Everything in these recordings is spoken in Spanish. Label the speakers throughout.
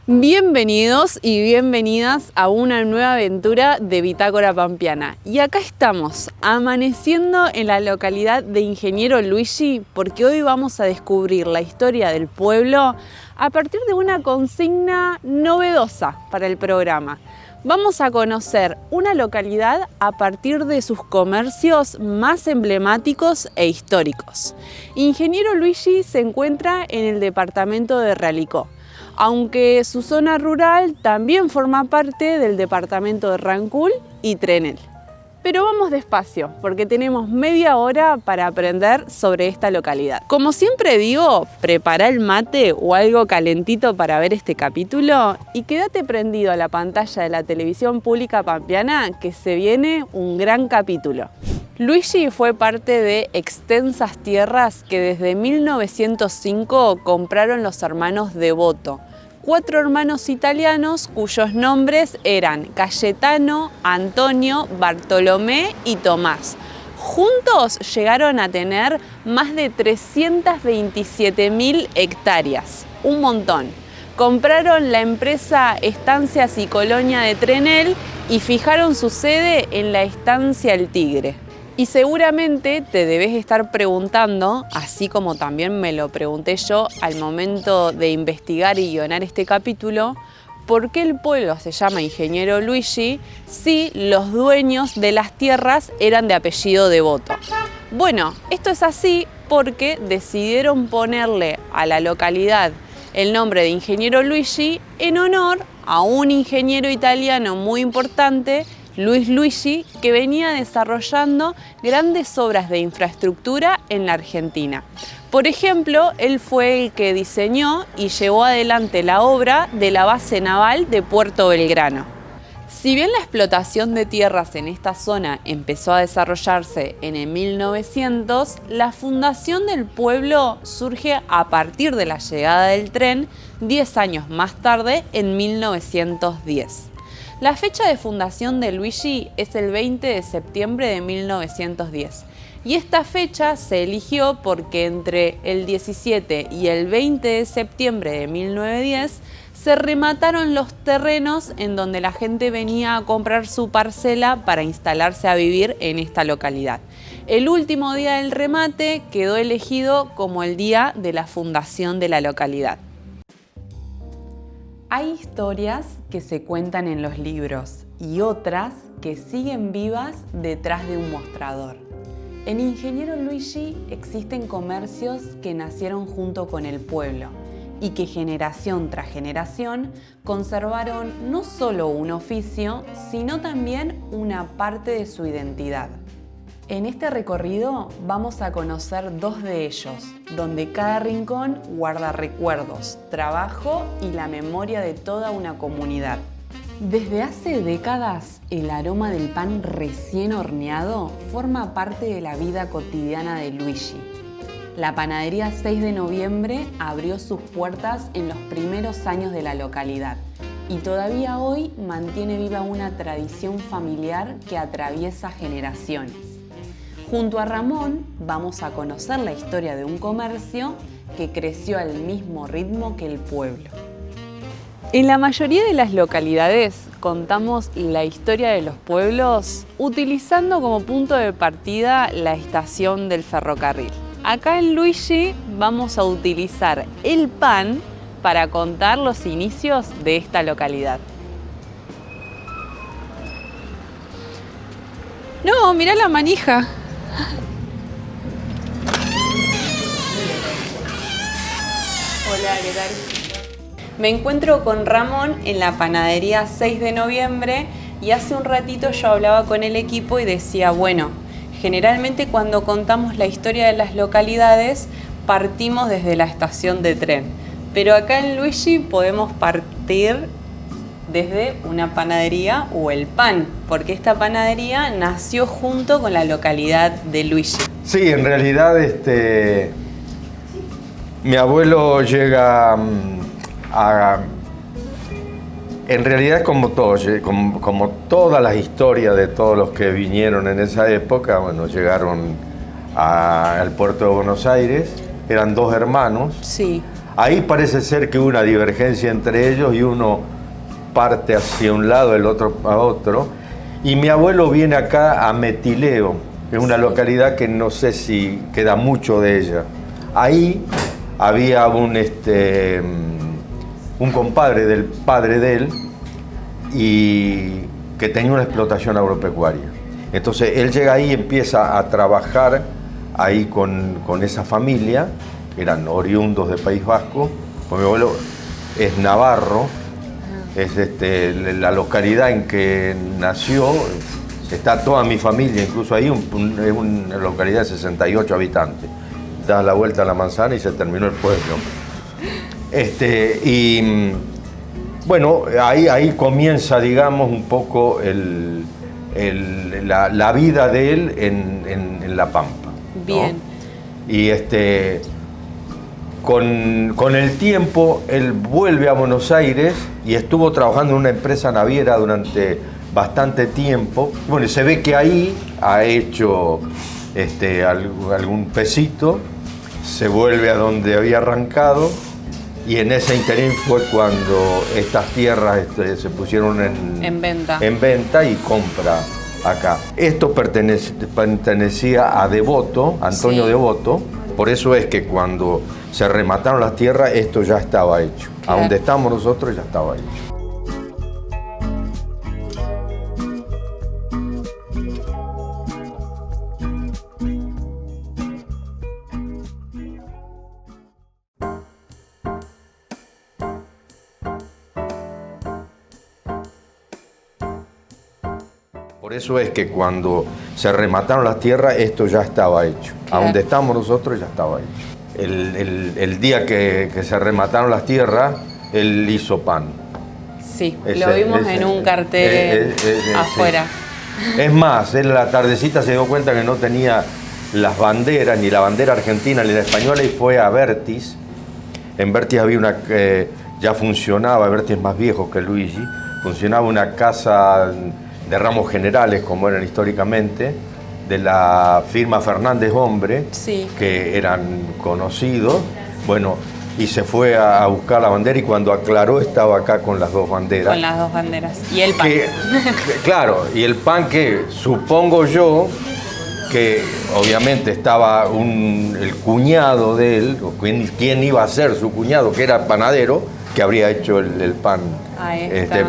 Speaker 1: Bienvenidos y bienvenidas a una nueva aventura de Bitácora Pampeana. Y acá estamos, amaneciendo en la localidad de Ingeniero Luigi, porque hoy vamos a descubrir la historia del pueblo a partir de una consigna novedosa para el programa. Vamos a conocer una localidad a partir de sus comercios más emblemáticos e históricos. Ingeniero Luigi se encuentra en el departamento de Realicó, aunque su zona rural también forma parte del departamento de Rancul y Trenel. Pero vamos despacio, porque tenemos media hora para aprender sobre esta localidad. Como siempre digo, prepara el mate o algo calentito para ver este capítulo y quédate prendido a la pantalla de la televisión pública pampeana, que se viene un gran capítulo. Luigi fue parte de extensas tierras que desde 1905 compraron los hermanos Devoto, 4 hermanos italianos cuyos nombres eran Cayetano, Antonio, Bartolomé y Tomás. Juntos llegaron a tener más de 327.000 hectáreas, un montón. Compraron la empresa Estancias y Colonia de Trenel y fijaron su sede en la estancia El Tigre. Y seguramente te debes estar preguntando, así como también me lo pregunté yo al momento de investigar y guionar este capítulo, ¿por qué el pueblo se llama Ingeniero Luigi si los dueños de las tierras eran de apellido Devoto? Bueno, esto es así porque decidieron ponerle a la localidad el nombre de Ingeniero Luigi en honor a un ingeniero italiano muy importante, Luis Luigi, que venía desarrollando grandes obras de infraestructura en la Argentina. Por ejemplo, él fue el que diseñó y llevó adelante la obra de la base naval de Puerto Belgrano. Si bien la explotación de tierras en esta zona empezó a desarrollarse en el 1900, la fundación del pueblo surge a partir de la llegada del tren 10 años más tarde, en 1910. La fecha de fundación de Luigi es el 20 de septiembre de 1910 y esta fecha se eligió porque entre el 17 y el 20 de septiembre de 1910 se remataron los terrenos en donde la gente venía a comprar su parcela para instalarse a vivir en esta localidad. El último día del remate quedó elegido como el día de la fundación de la localidad. Hay historias que se cuentan en los libros y otras que siguen vivas detrás de un mostrador. En Ingeniero Luigi existen comercios que nacieron junto con el pueblo y que generación tras generación conservaron no solo un oficio, sino también una parte de su identidad. En este recorrido vamos a conocer 2 de ellos, donde cada rincón guarda recuerdos, trabajo y la memoria de toda una comunidad. Desde hace décadas, el aroma del pan recién horneado forma parte de la vida cotidiana de Luigi. La panadería 6 de noviembre abrió sus puertas en los primeros años de la localidad y todavía hoy mantiene viva una tradición familiar que atraviesa generaciones. Junto a Ramón vamos a conocer la historia de un comercio que creció al mismo ritmo que el pueblo. En la mayoría de las localidades contamos la historia de los pueblos utilizando como punto de partida la estación del ferrocarril. Acá en Luigi vamos a utilizar el pan para contar los inicios de esta localidad. No, mirá la manija. Hola, ¿qué tal? Me encuentro con Ramón en la panadería 6 de noviembre y hace un ratito yo hablaba con el equipo y decía, bueno, generalmente cuando contamos la historia de las localidades partimos desde la estación de tren, pero acá en Luigi podemos partir desde una panadería o el pan, porque esta panadería nació junto con la localidad de Luigi.
Speaker 2: Sí, en realidad mi abuelo llega en realidad como todas las historias de todos los que vinieron en esa época, bueno, llegaron al puerto de Buenos Aires, eran 2 hermanos.
Speaker 1: Sí.
Speaker 2: Ahí parece ser que hubo una divergencia entre ellos y uno parte hacia un lado, el otro a otro. Y mi abuelo viene acá a Metileo, que es una localidad que no sé si queda mucho de ella. Ahí había un compadre del padre de él y que tenía una explotación agropecuaria. Entonces él llega ahí y empieza a trabajar ahí con esa familia, que eran oriundos del País Vasco. Pues mi abuelo es navarro, es la localidad en que nació, está toda mi familia, incluso ahí es una localidad de 68 habitantes. Das la vuelta a la manzana y se terminó el pueblo. Y bueno, ahí comienza, digamos, un poco la vida de él en La Pampa, ¿no?
Speaker 1: Bien.
Speaker 2: Y con el tiempo él vuelve a Buenos Aires y estuvo trabajando en una empresa naviera durante bastante tiempo. Bueno, y se ve que ahí ha hecho algún pesito, se vuelve a donde había arrancado. Y en ese interín fue cuando estas tierras se pusieron en venta y compra acá. Esto pertenecía a Devoto, Antonio
Speaker 1: Sí.
Speaker 2: Devoto. Por eso es que cuando se remataron las tierras, esto ya estaba hecho. A donde estamos nosotros ya estaba hecho. Por eso es que cuando se remataron las tierras, esto ya estaba hecho. A donde estamos nosotros ya estaba hecho. El día que se remataron las tierras, él hizo pan.
Speaker 1: Sí, lo vimos en un cartel afuera.
Speaker 2: Sí. Es más, él a la tardecita se dio cuenta que no tenía las banderas, ni la bandera argentina ni la española, y fue a Vertis. En Vertis había una que ya funcionaba, Vertis es más viejo que Luigi, funcionaba una casa de ramos generales, como eran históricamente, de la firma Fernández Hombre,
Speaker 1: Sí.
Speaker 2: que eran conocidos. Bueno, y se fue a buscar la bandera y cuando aclaró estaba acá con las dos banderas.
Speaker 1: Con las dos banderas. Y el pan.
Speaker 2: Claro, y el pan que supongo yo que obviamente estaba el cuñado de él, o quién iba a ser su cuñado, que era panadero, que habría hecho el pan.
Speaker 1: Ahí está.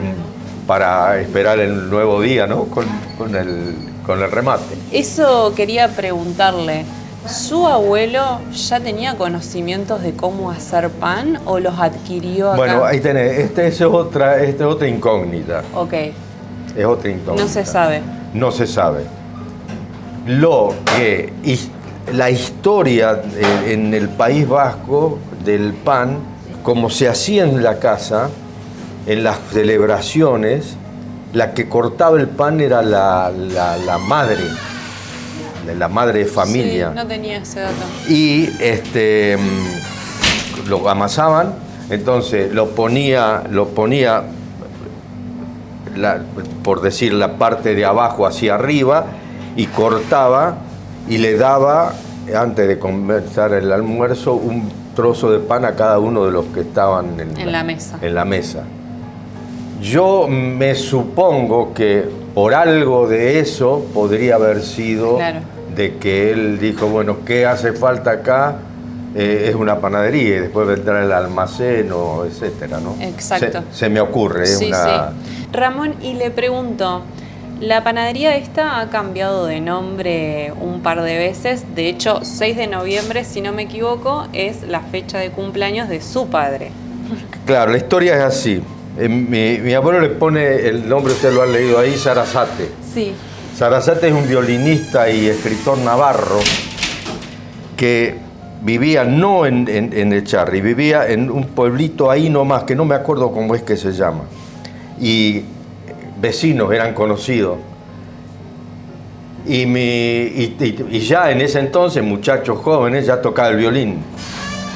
Speaker 2: Para esperar el nuevo día, ¿no? Con el remate.
Speaker 1: Eso quería preguntarle. ¿Su abuelo ya tenía conocimientos de cómo hacer pan o los adquirió acá?
Speaker 2: Bueno, ahí tenés. Esta es otra incógnita.
Speaker 1: Ok.
Speaker 2: Es otra incógnita.
Speaker 1: No se sabe.
Speaker 2: No se sabe. La historia en el País Vasco del pan, como se hacía en la casa, en las celebraciones, la que cortaba el pan era la madre de familia.
Speaker 1: Sí, no tenía ese dato.
Speaker 2: Y lo amasaban, entonces lo ponía por decir, la parte de abajo hacia arriba, y cortaba y le daba, antes de comenzar el almuerzo, un trozo de pan a cada uno de los que estaban en la mesa. Yo me supongo que por algo de eso podría haber sido,
Speaker 1: claro,
Speaker 2: de que él dijo, bueno, ¿qué hace falta acá? Es una panadería y después vendrá el almacén o etcétera, ¿no?
Speaker 1: Exacto.
Speaker 2: Se me ocurre.
Speaker 1: Sí. Ramón, y le pregunto, la panadería esta ha cambiado de nombre un par de veces. De hecho, 6 de noviembre, si no me equivoco, es la fecha de cumpleaños de su padre.
Speaker 2: Claro, la historia es así. Mi abuelo le pone el nombre, usted lo ha leído ahí, Sarasate.
Speaker 1: Sí.
Speaker 2: Sarasate es un violinista y escritor navarro que vivía no en Echarri, vivía en un pueblito ahí nomás, que no me acuerdo cómo es que se llama. Y vecinos, eran conocidos. Y ya en ese entonces, muchachos jóvenes, ya tocaba el violín.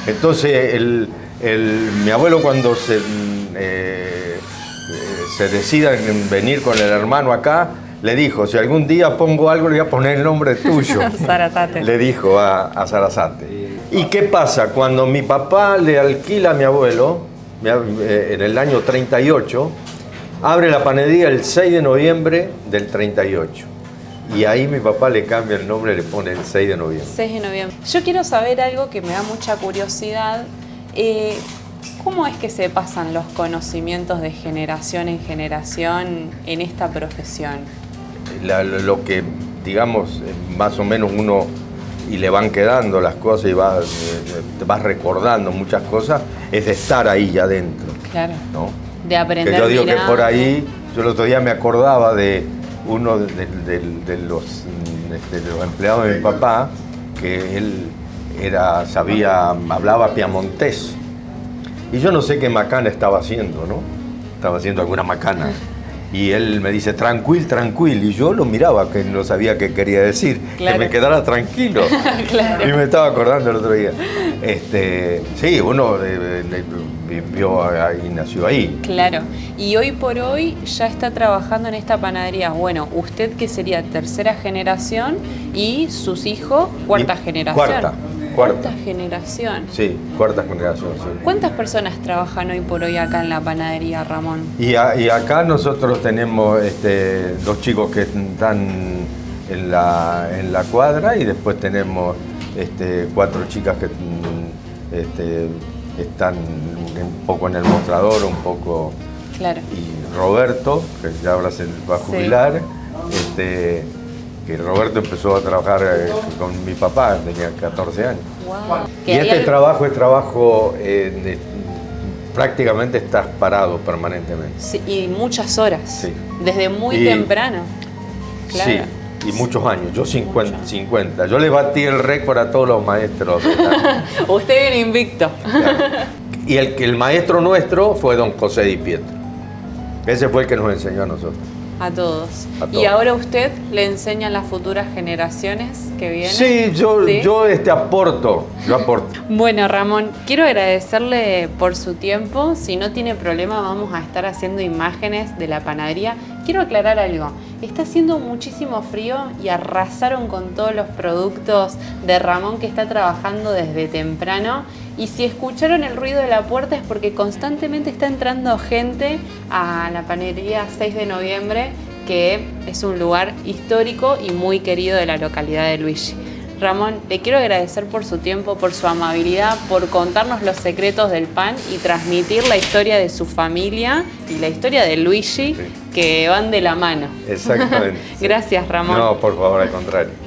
Speaker 2: Entonces, mi abuelo, cuando se decida en venir con el hermano acá, le dijo, si algún día pongo algo, le voy a poner el nombre tuyo.
Speaker 1: Sarasate.
Speaker 2: Le dijo a Sarasate. ¿Y qué pasa? Cuando mi papá le alquila a mi abuelo, en el año 38, abre la panadería el 6 de noviembre del 38. Y ahí mi papá le cambia el nombre, le pone el 6 de noviembre.
Speaker 1: 6 de noviembre. Yo quiero saber algo que me da mucha curiosidad. ¿Cómo es que se pasan los conocimientos de generación en generación en esta profesión?
Speaker 2: Lo que, digamos, más o menos uno y le van quedando las cosas y te vas recordando muchas cosas, es de estar ahí ya adentro.
Speaker 1: Claro.
Speaker 2: ¿No?
Speaker 1: De aprender.
Speaker 2: Que yo digo
Speaker 1: mirando.
Speaker 2: que por ahí, yo el otro día me acordaba de uno de los empleados de mi papá, que él hablaba piamontés. Y yo no sé qué macana estaba haciendo, ¿no? Estaba haciendo alguna macana. Y él me dice, tranquil, tranquil. Y yo lo miraba, que no sabía qué quería decir. Claro. Que me quedara tranquilo. Claro. Y me estaba acordando el otro día. Sí, uno vivió ahí, nació ahí.
Speaker 1: Claro. Y hoy por hoy ya está trabajando en esta panadería. Bueno, usted que sería tercera generación y sus hijos cuarta generación. Cuarta generación.
Speaker 2: Sí, cuarta generación, sí.
Speaker 1: ¿Cuántas personas trabajan hoy por hoy acá en la panadería, Ramón?
Speaker 2: Y acá nosotros tenemos 2 chicos que están en la cuadra y después tenemos 4 chicas que están un poco en el mostrador, un poco...
Speaker 1: Claro.
Speaker 2: Y Roberto, que ya ahora se va a jubilar, que Roberto empezó a trabajar con mi papá, tenía 14 años.
Speaker 1: Wow.
Speaker 2: Y este trabajo es trabajo, prácticamente estás parado permanentemente.
Speaker 1: Sí, y muchas horas,
Speaker 2: sí.
Speaker 1: Desde muy temprano. Claro.
Speaker 2: Sí, y muchos años, yo 50. Yo le batí el récord a todos los maestros.
Speaker 1: Usted viene invicto.
Speaker 2: Claro. Y el maestro nuestro fue don José Di Pietro. Ese fue el que nos enseñó a nosotros.
Speaker 1: A todos. ¿Y ahora usted le enseña a las futuras generaciones que vienen?
Speaker 2: Sí, yo aporto.
Speaker 1: Bueno, Ramón, quiero agradecerle por su tiempo. Si no tiene problema, vamos a estar haciendo imágenes de la panadería. Quiero aclarar algo. Está haciendo muchísimo frío y arrasaron con todos los productos de Ramón, que está trabajando desde temprano. Y si escucharon el ruido de la puerta es porque constantemente está entrando gente a la panadería 6 de noviembre, que es un lugar histórico y muy querido de la localidad de Luigi. Ramón, le quiero agradecer por su tiempo, por su amabilidad, por contarnos los secretos del pan y transmitir la historia de su familia y la historia de Luigi, que van de la mano.
Speaker 2: Exactamente.
Speaker 1: Gracias, Ramón.
Speaker 2: No, por favor, al contrario.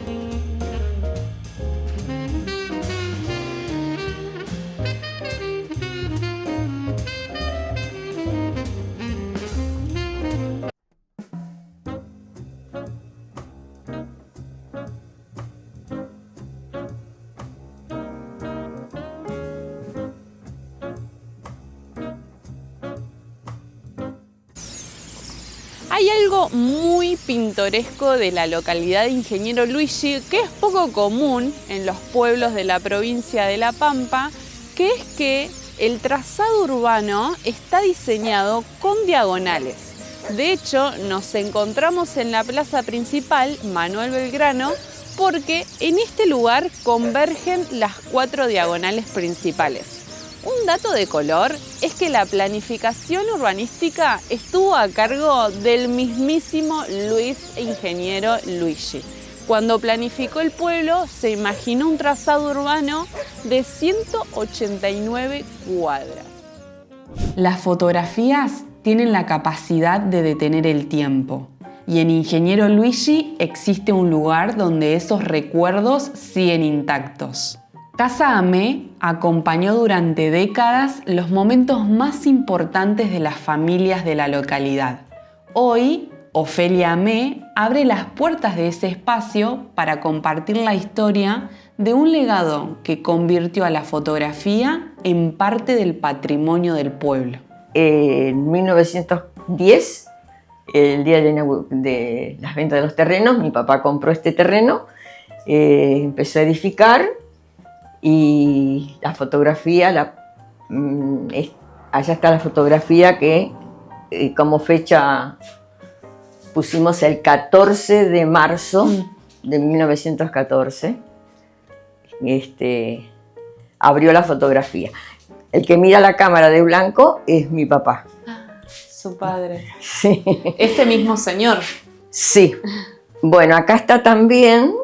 Speaker 1: Hay algo muy pintoresco de la localidad de Ingeniero Luigi que es poco común en los pueblos de la provincia de La Pampa, que es que el trazado urbano está diseñado con diagonales. De hecho, nos encontramos en la plaza principal, Manuel Belgrano, porque en este lugar convergen las 4 diagonales principales. Un dato de color es que la planificación urbanística estuvo a cargo del mismísimo ingeniero Luigi. Cuando planificó el pueblo, se imaginó un trazado urbano de 189 cuadras. Las fotografías tienen la capacidad de detener el tiempo. Y en Ingeniero Luigi existe un lugar donde esos recuerdos siguen intactos. Casa Amé acompañó durante décadas los momentos más importantes de las familias de la localidad. Hoy, Ofelia Amé abre las puertas de ese espacio para compartir la historia de un legado que convirtió a la fotografía en parte del patrimonio del pueblo.
Speaker 3: En 1910, el día de las ventas de los terrenos, mi papá compró este terreno, empezó a edificar. Y la fotografía, allá está la fotografía que como fecha pusimos el 14 de marzo de 1914. abrió la fotografía. El que mira la cámara de blanco es mi papá.
Speaker 1: Su padre.
Speaker 3: Sí.
Speaker 1: Este mismo señor.
Speaker 3: Sí. Bueno, acá está también,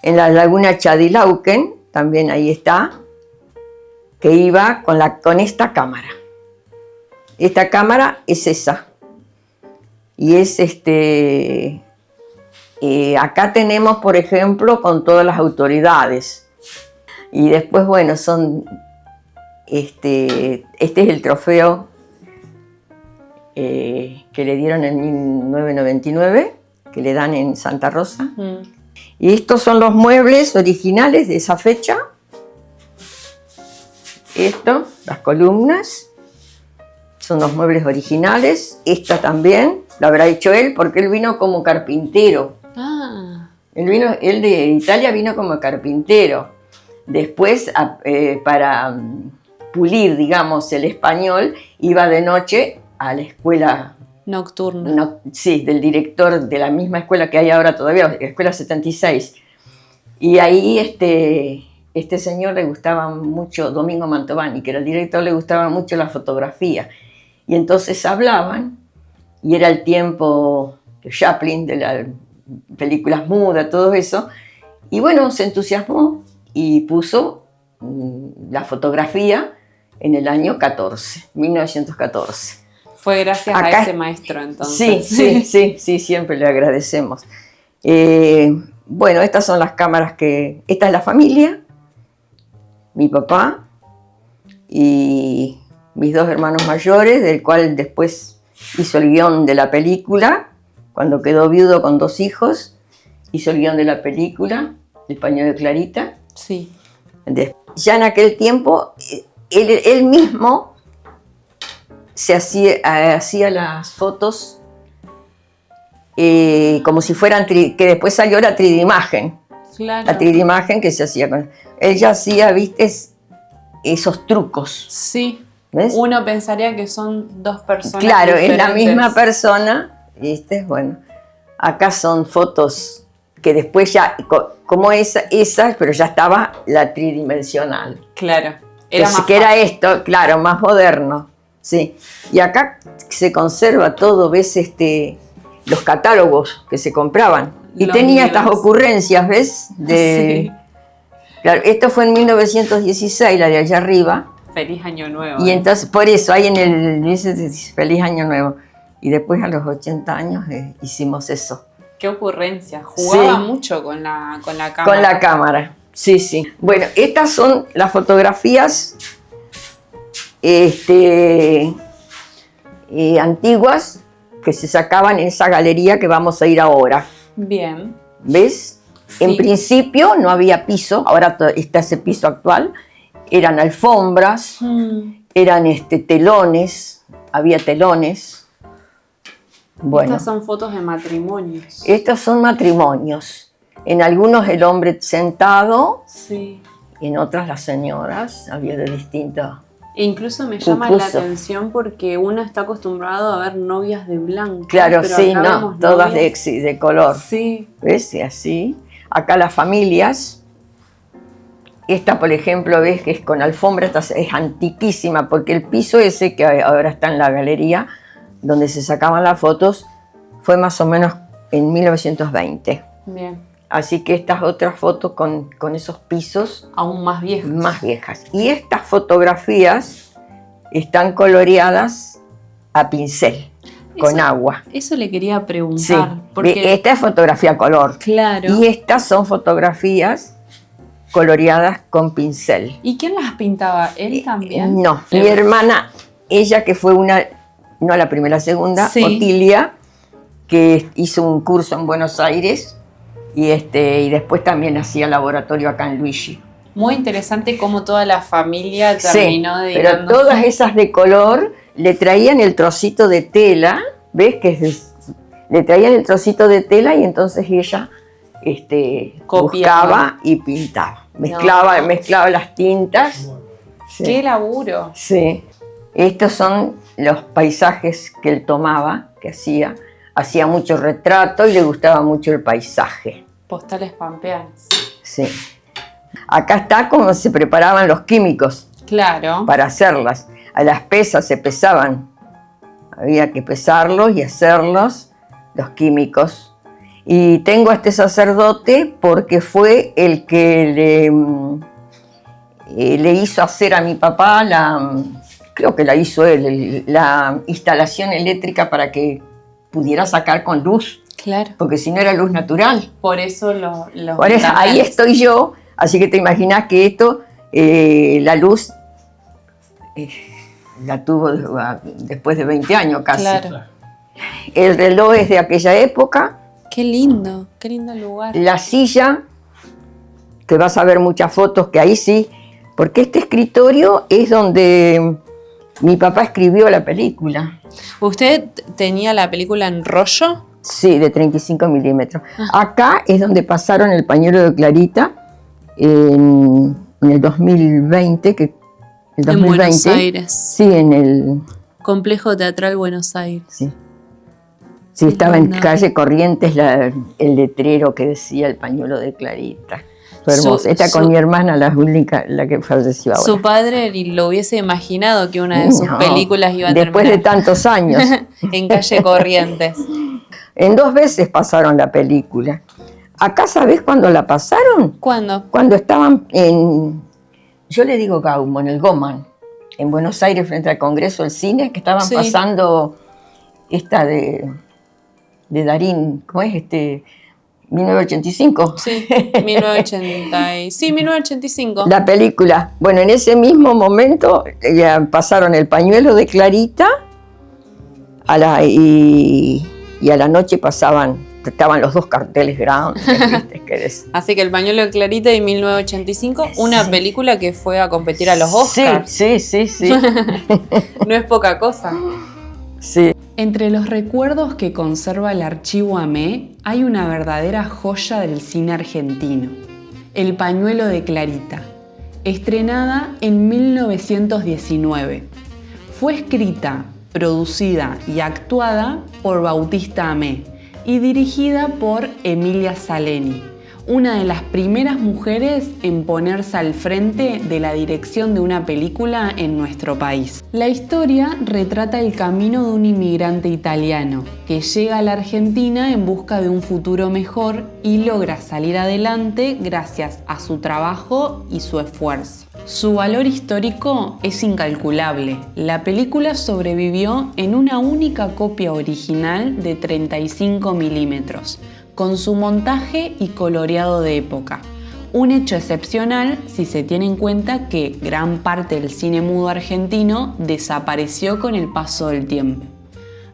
Speaker 3: en la laguna Chadilauquen, también ahí está, que iba con esta cámara. Esta cámara es esa. Y es acá tenemos, por ejemplo, con todas las autoridades. Y después, bueno, son... Este es el trofeo que le dieron en 1999, que le dan en Santa Rosa. Y estos son los muebles originales de esa fecha. Esto, las columnas, son los muebles originales. Esta también, la habrá hecho él, porque él vino como carpintero. Él de Italia vino como carpintero. Después, para pulir, digamos, el español, iba de noche a la escuela
Speaker 1: nocturna.
Speaker 3: Sí, del director de la misma escuela que hay ahora todavía, Escuela 76. Y ahí este señor le gustaba mucho, Domingo Mantovani, que era el director, le gustaba mucho la fotografía. Y entonces hablaban, y era el tiempo de Chaplin, de las películas mudas, todo eso. Y bueno, se entusiasmó y puso la fotografía en el año 1914.
Speaker 1: Fue gracias a ese maestro, entonces.
Speaker 3: Sí, siempre le agradecemos. Bueno, estas son las cámaras esta es la familia, mi papá y mis dos hermanos mayores, del cual después hizo el guión de la película, cuando quedó viudo con 2 hijos, hizo el guión de la película, El paño de Clarita.
Speaker 1: Sí.
Speaker 3: Ya en aquel tiempo, él mismo se hacía las fotos como si fueran, que después salió la tridimagen.
Speaker 1: Claro.
Speaker 3: La tridimagen que se hacía con... Él ya hacía, viste, esos trucos.
Speaker 1: Sí.
Speaker 3: ¿Ves?
Speaker 1: Uno pensaría que son 2 personas
Speaker 3: Claro,
Speaker 1: diferentes.
Speaker 3: es la misma persona, ¿viste? Bueno, acá son fotos que después ya, como esas, pero ya estaba la tridimensional.
Speaker 1: Claro. Era más
Speaker 3: que era esto, claro, más moderno. Sí. Y acá se conserva todo, ves, los catálogos que se compraban. Y tenía estas ocurrencias, ¿ves?
Speaker 1: Sí.
Speaker 3: Claro, esto fue en 1916, la de allá arriba.
Speaker 1: Feliz Año Nuevo.
Speaker 3: Y entonces, por eso, ahí en el dice Feliz Año Nuevo. Y después a los 80 años hicimos eso.
Speaker 1: Qué ocurrencia. Jugaba mucho con la cámara.
Speaker 3: Con la cámara, sí. Bueno, estas son las fotografías antiguas que se sacaban en esa galería que vamos a ir ahora.
Speaker 1: Bien.
Speaker 3: ¿Ves? Sí. En principio no había piso, ahora está ese piso actual. Eran alfombras, eran telones, había telones. Bueno,
Speaker 1: estas son fotos de matrimonios.
Speaker 3: Estos son matrimonios. En algunos el hombre sentado,
Speaker 1: sí.
Speaker 3: Y en otras las señoras, había de distinto.
Speaker 1: E incluso me llama la atención porque uno está acostumbrado a ver novias de blanco.
Speaker 3: Claro, sí, no, todas de color.
Speaker 1: Sí.
Speaker 3: ¿Ves? Y así. Acá las familias. Esta, por ejemplo, ves que es con alfombra, esta es antiquísima, porque el piso ese que ahora está en la galería, donde se sacaban las fotos, fue más o menos en 1920.
Speaker 1: Bien.
Speaker 3: Así que estas otras fotos con esos pisos...
Speaker 1: Aún más viejas.
Speaker 3: Más viejas. Y estas fotografías están coloreadas a pincel, con agua.
Speaker 1: Eso le quería preguntar.
Speaker 3: Sí,
Speaker 1: porque...
Speaker 3: esta es fotografía a color.
Speaker 1: Claro.
Speaker 3: Y estas son fotografías coloreadas con pincel.
Speaker 1: ¿Y quién las pintaba? ¿Él también?
Speaker 3: No, mi hermana, ella que fue no la primera, la segunda, sí. Otilia, que hizo un curso en Buenos Aires y después también hacía laboratorio acá en Luigi.
Speaker 1: Muy interesante cómo toda la familia terminó
Speaker 3: dedicándose. Pero todas esas de color le traían el trocito de tela, ¿ves? Le traían el trocito de tela y entonces ella buscaba y pintaba. Mezclaba las tintas.
Speaker 1: Sí. ¡Qué laburo!
Speaker 3: Sí. Estos son los paisajes que él tomaba, que hacía. Hacía mucho retrato y le gustaba mucho el paisaje.
Speaker 1: Postales pampeanas.
Speaker 3: Sí. Acá está cómo se preparaban los químicos
Speaker 1: Claro.
Speaker 3: para hacerlas. A las pesas se pesaban. Había que pesarlos y hacerlos, los químicos. Y tengo a este sacerdote porque fue el que le hizo hacer a mi papá creo que la hizo él, la instalación eléctrica para que pudiera sacar con luz,
Speaker 1: Claro.
Speaker 3: porque si no era luz natural.
Speaker 1: Por eso
Speaker 3: Por eso, ahí estoy yo, así que te imaginas que esto, la luz la tuvo después de 20 años casi.
Speaker 1: Claro.
Speaker 3: El reloj es de aquella época,
Speaker 1: Qué lindo lugar.
Speaker 3: la silla, que vas a ver muchas fotos que ahí sí, porque este escritorio es donde mi papá escribió la película.
Speaker 1: ¿Usted tenía la película en rollo?
Speaker 3: Sí, de 35 milímetros. Acá es donde pasaron el pañuelo de Clarita en el 2020.
Speaker 1: En Buenos Aires.
Speaker 3: Sí, en el...
Speaker 1: Complejo Teatral Buenos Aires.
Speaker 3: Sí, sí, estaba en calle Corrientes el letrero que decía el pañuelo de Clarita. Fue hermoso. Esta con mi hermana, la única, la que falleció ahora.
Speaker 1: Su padre ni lo hubiese imaginado que una de sus películas iba a
Speaker 3: después
Speaker 1: terminar
Speaker 3: de tantos años.
Speaker 1: en calle Corrientes.
Speaker 3: En 2 veces pasaron la película. Acá, ¿sabés cuándo la pasaron?
Speaker 1: ¿Cuándo?
Speaker 3: Cuando estaban yo le digo Gaumo, en el Goman, en Buenos Aires, frente al Congreso del Cine, que estaban
Speaker 1: Sí.
Speaker 3: pasando esta de Darín, ¿cómo es? 1985.
Speaker 1: Sí, 1985.
Speaker 3: La película. Bueno, en ese mismo momento ya pasaron el pañuelo de Clarita y a la noche estaban los 2 carteles grandes, ¿viste?
Speaker 1: Así que El pañuelo de Clarita de 1985, una película que fue a competir a los Oscars.
Speaker 3: Sí.
Speaker 1: No es poca cosa.
Speaker 3: Sí.
Speaker 1: Entre los recuerdos que conserva el archivo AME hay una verdadera joya del cine argentino, El pañuelo de Clarita, estrenada en 1919. Fue escrita, producida y actuada por Bautista Amé y dirigida por Emilia Saleni, una de las primeras mujeres en ponerse al frente de la dirección de una película en nuestro país. La historia retrata el camino de un inmigrante italiano que llega a la Argentina en busca de un futuro mejor y logra salir adelante gracias a su trabajo y su esfuerzo. Su valor histórico es incalculable. La película sobrevivió en una única copia original de 35 milímetros, con su montaje y coloreado de época. Un hecho excepcional si se tiene en cuenta que gran parte del cine mudo argentino desapareció con el paso del tiempo.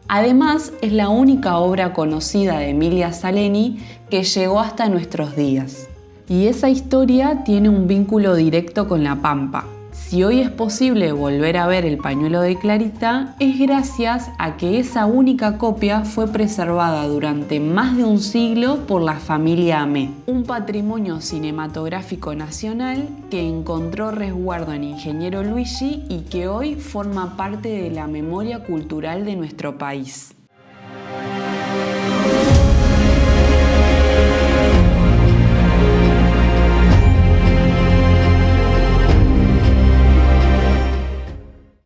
Speaker 1: Además, es la única obra conocida de Emilia Saleni que llegó hasta nuestros días. Y esa historia tiene un vínculo directo con La Pampa. Si hoy es posible volver a ver El pañuelo de Clarita, es gracias a que esa única copia fue preservada durante más de un siglo por la familia Amé, un patrimonio cinematográfico nacional que encontró resguardo en Ingeniero Luigi y que hoy forma parte de la memoria cultural de nuestro país.